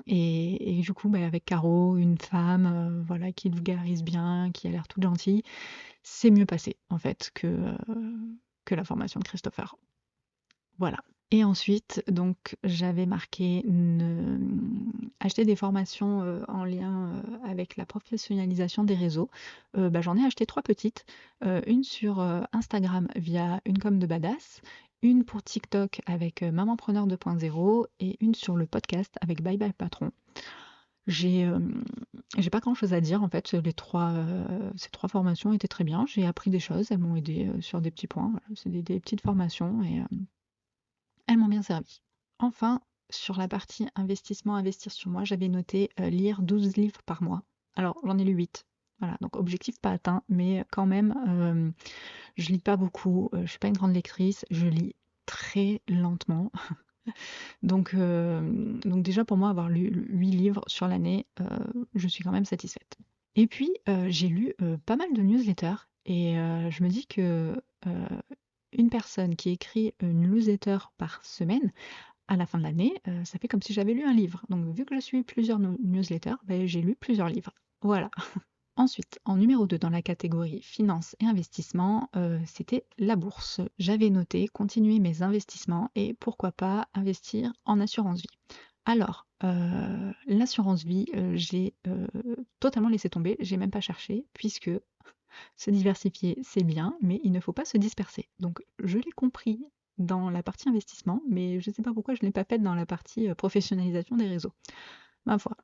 et du coup, avec Caro, une femme, voilà, qui vulgarise bien, qui a l'air toute gentille, c'est mieux passé en fait que la formation de Christopher. Voilà. Et ensuite, donc, j'avais marqué acheter des formations en lien avec la professionnalisation des réseaux. J'en ai acheté 3 petites. Une sur Instagram via Une com de badass, une pour TikTok avec Mamanpreneur 2.0 et une sur le podcast avec Bye Bye Patron. J'ai pas grand chose à dire en fait. Ces trois formations étaient très bien. J'ai appris des choses, elles m'ont aidé sur des petits points. Voilà. C'est des petites formations et elles m'ont bien servi. Enfin, sur la partie investissement, investir sur moi, j'avais noté lire 12 livres par mois. Alors, j'en ai lu 8. Voilà, donc objectif pas atteint, mais quand même, je lis pas beaucoup, je suis pas une grande lectrice, je lis très lentement. Donc déjà pour moi, avoir lu 8 livres sur l'année, je suis quand même satisfaite. Et puis, j'ai lu pas mal de newsletters et je me dis que une personne qui écrit une newsletter par semaine, à la fin de l'année, ça fait comme si j'avais lu un livre. Donc vu que je suis plusieurs newsletters, j'ai lu plusieurs livres. Voilà. Ensuite, en numéro 2 dans la catégorie finance et investissement, c'était la bourse. J'avais noté continuer mes investissements et pourquoi pas investir en assurance vie. Alors, l'assurance vie, j'ai totalement laissé tomber, j'ai même pas cherché puisque se diversifier, c'est bien, mais il ne faut pas se disperser. Donc je l'ai compris dans la partie investissement, mais je ne sais pas pourquoi je ne l'ai pas faite dans la partie professionnalisation des réseaux. Ma foi.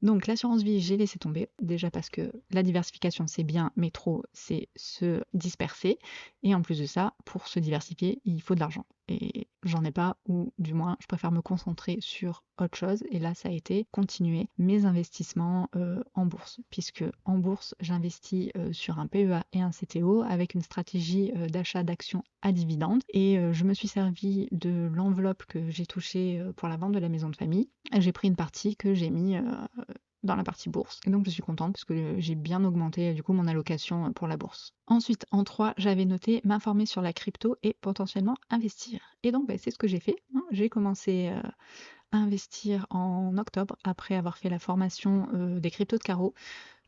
Donc l'assurance vie, j'ai laissé tomber, déjà parce que la diversification c'est bien, mais trop c'est se disperser. Et en plus de ça, pour se diversifier, il faut de l'argent. Et j'en ai pas, ou du moins je préfère me concentrer sur autre chose. Et là, ça a été continuer mes investissements en bourse, puisque en bourse, j'investis sur un PEA et un CTO avec une stratégie d'achat d'actions à dividendes. Et je me suis servi de l'enveloppe que j'ai touchée pour la vente de la maison de famille. J'ai pris une partie que j'ai mis dans la partie bourse. Et donc je suis contente parce que j'ai bien augmenté du coup mon allocation pour la bourse. Ensuite, en 3, j'avais noté m'informer sur la crypto et potentiellement investir. Et donc c'est ce que j'ai fait, hein. J'ai commencé à investir en octobre après avoir fait la formation des cryptos de Caro.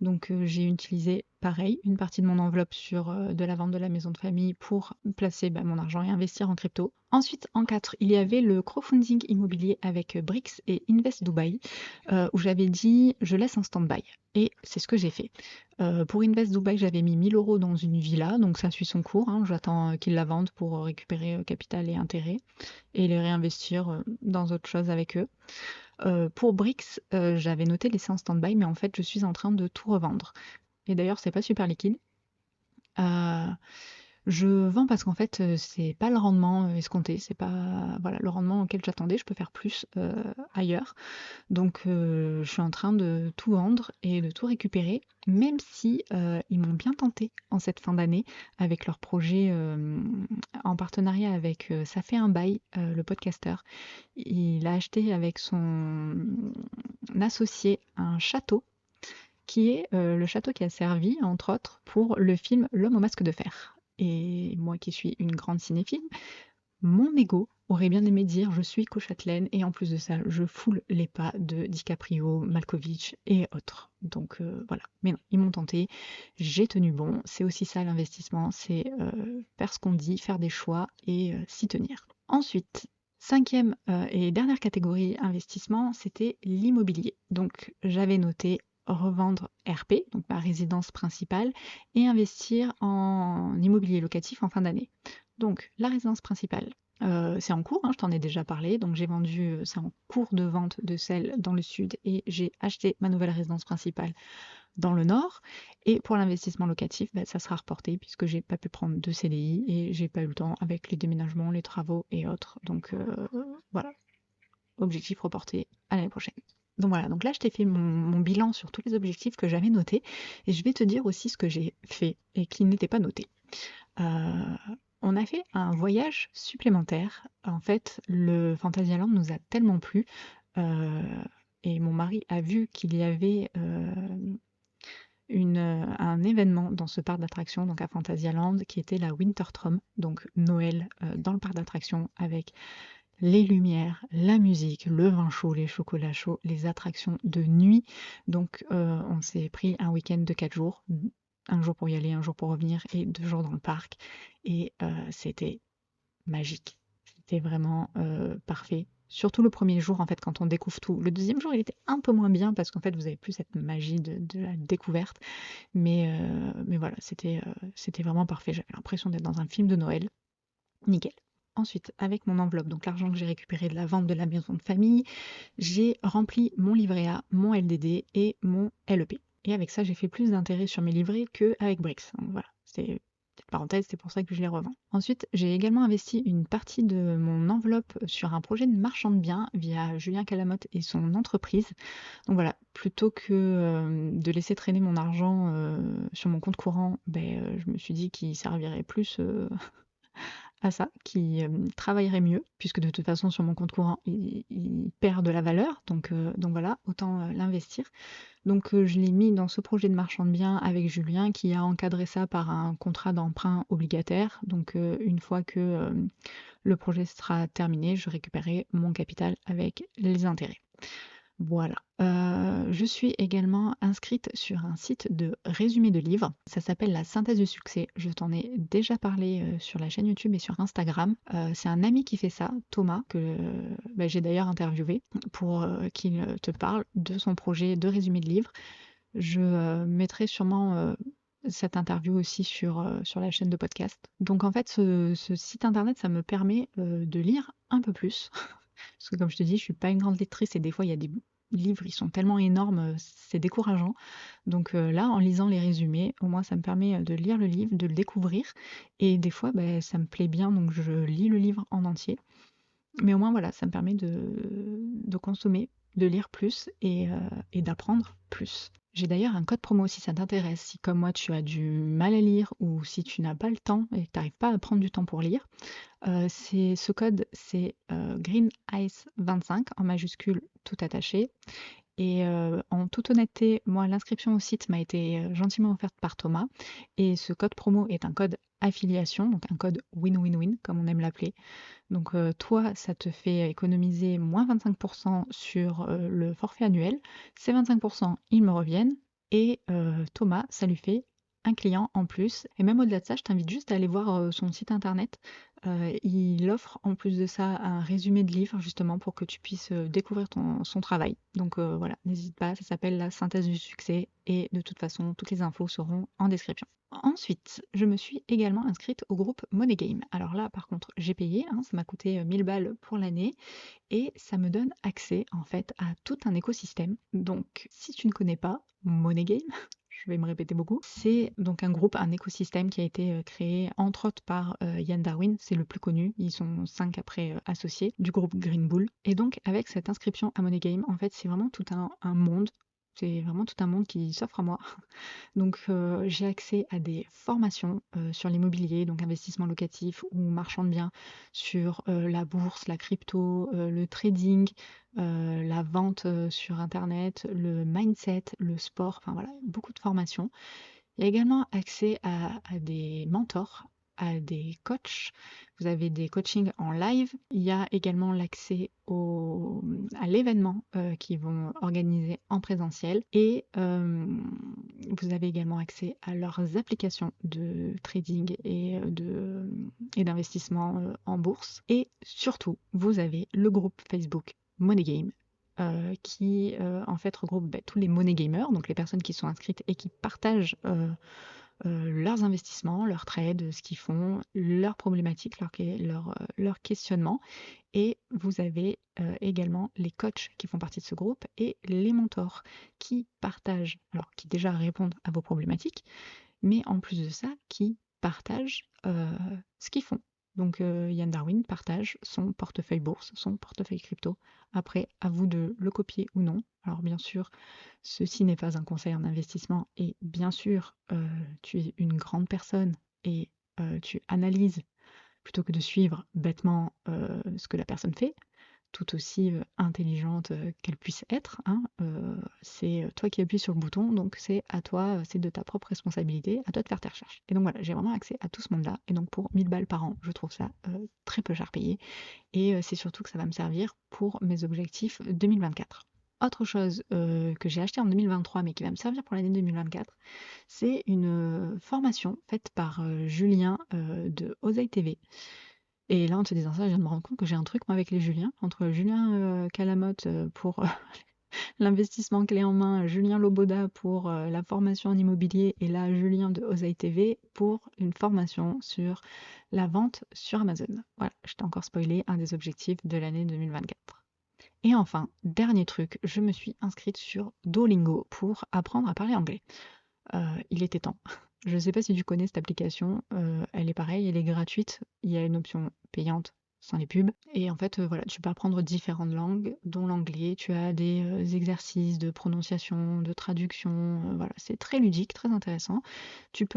Donc j'ai utilisé pareil une partie de mon enveloppe sur de la vente de la maison de famille pour placer mon argent et investir en crypto. Ensuite, en 4, il y avait le crowdfunding immobilier avec Brix et Invest Dubaï, où j'avais dit je laisse en stand-by. Et c'est ce que j'ai fait. Pour Invest Dubaï, j'avais mis 1000 euros dans une villa, donc ça suit son cours, hein. J'attends qu'ils la vendent pour récupérer capital et intérêt et les réinvestir dans autre chose avec eux. Pour Brix, j'avais noté laisser en stand-by, mais en fait, je suis en train de tout revendre. Et d'ailleurs, c'est pas super liquide. Euh, je vends parce qu'en fait, c'est pas le rendement escompté, c'est pas voilà, le rendement auquel j'attendais, je peux faire plus ailleurs. Donc je suis en train de tout vendre et de tout récupérer, même si ils m'ont bien tenté en cette fin d'année avec leur projet en partenariat avec Ça fait un bail, le podcasteur. Il a acheté avec son associé un château qui est le château qui a servi, entre autres, pour le film L'homme au masque de fer. Et moi qui suis une grande cinéphile, mon ego aurait bien aimé dire je suis co-châtelaine et en plus de ça, je foule les pas de DiCaprio, Malkovich et autres. Donc voilà. Mais non, ils m'ont tenté, j'ai tenu bon. C'est aussi ça l'investissement, c'est faire ce qu'on dit, faire des choix et s'y tenir. Ensuite, cinquième et dernière catégorie investissement, c'était l'immobilier. Donc j'avais noté revendre RP, donc ma résidence principale, et investir en immobilier locatif en fin d'année. Donc la résidence principale, c'est en cours, hein, je t'en ai déjà parlé, donc j'ai vendu, c'est en cours de vente de celle dans le sud et j'ai acheté ma nouvelle résidence principale dans le nord. Et pour l'investissement locatif, ça sera reporté puisque j'ai pas pu prendre de CDI et j'ai pas eu le temps avec les déménagements, les travaux et autres. Donc voilà, objectif reporté à l'année prochaine. Donc voilà, donc là je t'ai fait mon bilan sur tous les objectifs que j'avais notés et je vais te dire aussi ce que j'ai fait et qui n'était pas noté. On a fait un voyage supplémentaire. En fait, le Fantasyland nous a tellement plu et mon mari a vu qu'il y avait un événement dans ce parc d'attractions, donc à Phantasialand, qui était la Wintertrom, donc Noël dans le parc d'attractions avec les lumières, la musique, le vin chaud, les chocolats chauds, les attractions de nuit. Donc on s'est pris un week-end de 4 jours, un jour pour y aller, un jour pour revenir et 2 jours dans le parc. Et c'était magique. C'était vraiment parfait. Surtout le premier jour, en fait, quand on découvre tout. Le deuxième jour, il était un peu moins bien parce qu'en fait, vous avez plus cette magie de la découverte. Mais voilà, c'était vraiment parfait. J'avais l'impression d'être dans un film de Noël. Nickel. Ensuite, avec mon enveloppe, donc l'argent que j'ai récupéré de la vente de la maison de famille, j'ai rempli mon livret A, mon LDD et mon LEP. Et avec ça, j'ai fait plus d'intérêt sur mes livrets qu'avec Brix. Donc voilà, c'est petite parenthèse, c'est pour ça que je les revends. Ensuite, j'ai également investi une partie de mon enveloppe sur un projet de marchand de biens via Julien Calamotte et son entreprise. Donc voilà, plutôt que de laisser traîner mon argent sur mon compte courant, je me suis dit qu'il servirait plus à ça, qui travaillerait mieux, puisque de toute façon sur mon compte courant il perd de la valeur, donc voilà, autant l'investir. Donc je l'ai mis dans ce projet de marchand de biens avec Julien qui a encadré ça par un contrat d'emprunt obligataire. Donc une fois que le projet sera terminé, je récupérerai mon capital avec les intérêts. Voilà. Je suis également inscrite sur un site de résumé de livres. Ça s'appelle La Synthèse du succès. Je t'en ai déjà parlé sur la chaîne YouTube et sur Instagram. C'est un ami qui fait ça, Thomas, que j'ai d'ailleurs interviewé pour qu'il te parle de son projet de résumé de livres. Je mettrai sûrement cette interview aussi sur la chaîne de podcast. Donc en fait, ce site internet, ça me permet de lire un peu plus. Parce que comme je te dis, je suis pas une grande lectrice et des fois il y a des livres, ils sont tellement énormes, c'est décourageant. Donc là, en lisant les résumés, au moins ça me permet de lire le livre, de le découvrir. Et des fois, ça me plaît bien, donc je lis le livre en entier. Mais au moins voilà, ça me permet de consommer, de lire plus et d'apprendre plus. J'ai d'ailleurs un code promo si ça t'intéresse, si comme moi tu as du mal à lire ou si tu n'as pas le temps et que tu n'arrives pas à prendre du temps pour lire. Ce code, c'est Green Ice 25 en majuscule tout attaché. Et en toute honnêteté, moi, l'inscription au site m'a été gentiment offerte par Thomas. Et ce code promo est un code affiliation, donc un code win-win-win, comme on aime l'appeler. Donc toi, ça te fait économiser moins 25% sur le forfait annuel. Ces 25%, ils me reviennent. Et Thomas, ça lui fait un client en plus. Et même au-delà de ça, je t'invite juste à aller voir son site internet. Il offre en plus de ça un résumé de livre justement pour que tu puisses découvrir son travail. Donc voilà, n'hésite pas, ça s'appelle La Synthèse du succès et de toute façon, toutes les infos seront en description. Ensuite, je me suis également inscrite au groupe Money Game. Alors là, par contre, j'ai payé, hein, ça m'a coûté 1000 balles pour l'année et ça me donne accès en fait à tout un écosystème. Donc, si tu ne connais pas Money Game, je vais me répéter beaucoup, c'est donc un groupe, un écosystème qui a été créé entre autres par Yann Darwin, c'est le plus connu, ils sont 5 après associés du groupe Green Bull. Et donc, avec cette inscription à Money Game, en fait, c'est vraiment tout un monde. C'est vraiment tout un monde qui s'offre à moi. Donc j'ai accès à des formations sur l'immobilier, donc investissement locatif ou marchand de biens, sur la bourse, la crypto, le trading, la vente sur internet, le mindset, le sport, enfin voilà, beaucoup de formations. Il y a également accès à des mentors, à des coachs. Vous avez des coachings en live. Il y a également l'accès à l'événement qu'ils vont organiser en présentiel. Et vous avez également accès à leurs applications de trading et d'investissement en bourse. Et surtout, vous avez le groupe Facebook Money Game qui en fait regroupe tous les money gamers, donc les personnes qui sont inscrites et qui partagent leurs investissements, leurs trades, ce qu'ils font, leurs problématiques, leurs questionnements. Et vous avez également les coachs qui font partie de ce groupe et les mentors qui partagent, alors qui déjà répondent à vos problématiques, mais en plus de ça, qui partagent ce qu'ils font. Donc Yann Darwin partage son portefeuille bourse, son portefeuille crypto. Après, à vous de le copier ou non. Alors bien sûr, ceci n'est pas un conseil en investissement et bien sûr, tu es une grande personne et tu analyses plutôt que de suivre bêtement ce que la personne fait. tout aussi intelligente qu'elle puisse être, hein. C'est toi qui appuies sur le bouton, donc c'est à toi, c'est de ta propre responsabilité, à toi de faire tes recherches. Et donc voilà, j'ai vraiment accès à tout ce monde-là. Et donc pour 1000 balles par an, je trouve ça très peu cher payé. Et c'est surtout que ça va me servir pour mes objectifs 2024. Autre chose que j'ai acheté en 2023 mais qui va me servir pour l'année 2024, c'est une formation faite par Julien de Oseille TV. Et là, en te disant ça, je viens de me rendre compte que j'ai un truc moi avec les Juliens, entre Julien Calamotte pour l'investissement clé en main, Julien Loboda pour la formation en immobilier et là Julien de Oseille TV pour une formation sur la vente sur Amazon. Voilà, je t'ai encore spoilé un des objectifs de l'année 2024. Et enfin, dernier truc, je me suis inscrite sur Duolingo pour apprendre à parler anglais. Il était temps. Je ne sais pas si tu connais cette application, elle est pareille, elle est gratuite. Il y a une option payante sans les pubs. Et en fait, voilà, tu peux apprendre différentes langues, dont l'anglais. Tu as des exercices de prononciation, de traduction. Voilà, c'est très ludique, très intéressant. Tu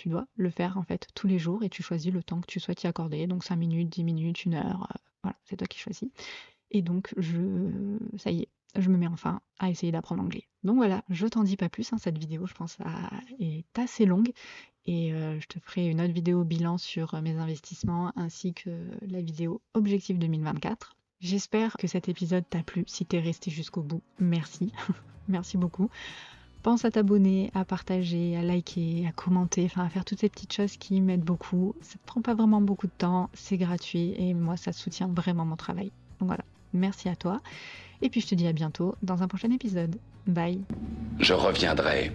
dois le faire en fait tous les jours et tu choisis le temps que tu souhaites y accorder. Donc 5 minutes, 10 minutes, 1 heure. Voilà, c'est toi qui choisis. Et donc, ça y est, je me mets enfin à essayer d'apprendre l'anglais. Donc voilà, je t'en dis pas plus, hein, cette vidéo, je pense, est assez longue. Et je te ferai une autre vidéo bilan sur mes investissements ainsi que la vidéo Objectif 2024. J'espère que cet épisode t'a plu. Si t'es resté jusqu'au bout, merci. Merci beaucoup. Pense à t'abonner, à partager, à liker, à commenter, enfin à faire toutes ces petites choses qui m'aident beaucoup. Ça ne prend pas vraiment beaucoup de temps, c'est gratuit et moi ça soutient vraiment mon travail. Donc voilà, merci à toi. Et puis je te dis à bientôt dans un prochain épisode. Bye. Je reviendrai.